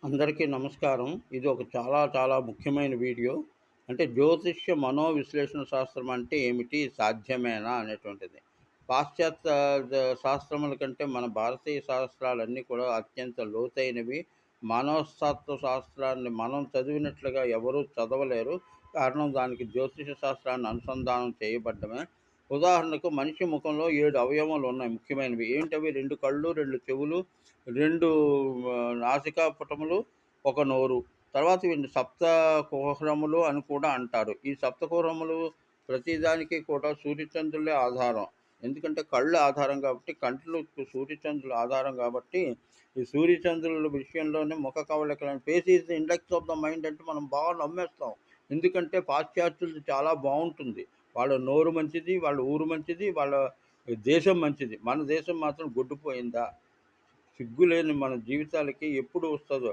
అందరికీ నమస్కారం. ఇది ఒక చాలా చాలా ముఖ్యమైన వీడియో. అంటే జ్యోతిష్య మనోవిశ్లేషణ శాస్త్రం అంటే ఏమిటి? సాధ్యమేనా? అనేటువంటిది. పాశ్చాత్య శాస్త్రముల కంటే మన భారతీయ శాస్త్రాలన్నీ కూడా అత్యంత లోతైనవి. మనస్తత్వ శాస్త్రాన్ని మనం చదివినట్లుగా ఎవరూ చదవలేరు. కారణం దానికి జ్యోతిష శాస్త్రాన్ని అనుసంధానం చేయబడ్డమే. ఉదాహరణకు మనిషి ముఖంలో 7 అవయవాలు ఉన్నాయి ముఖ్యమైనవి. ఏంటవి? 2 కళ్ళు, 2 చెవులు, 2 నాసికా పుటములు, ఒక నోరు. తర్వాత వీటిని సప్త కుహరములు అని కూడా అంటారు. ఈ సప్త కుహరములు ప్రతిదానికి కూడా సూర్యచంద్రులే ఆధారం. ఎందుకంటే కళ్ళు ఆధారం కాబట్టి, కంట్లకు సూర్యచంద్రులు ఆధారం కాబట్టి, ఈ సూర్యచంద్రుల విషయంలోనే ముఖ కవళికలను face is the index of the mind అంటే మనం బాగా నమ్మేస్తాం. ఎందుకంటే పాశ్చాత్యులది చాలా బావుంటుంది. వాళ్ళ నోరు మంచిది, వాళ్ళ ఊరు మంచిది, వాళ్ళ దేశం మంచిది. మన దేశం మాత్రం గొడ్డుపోయిందా? సిగ్గులేని మన జీవితాలకి ఎప్పుడు వస్తదో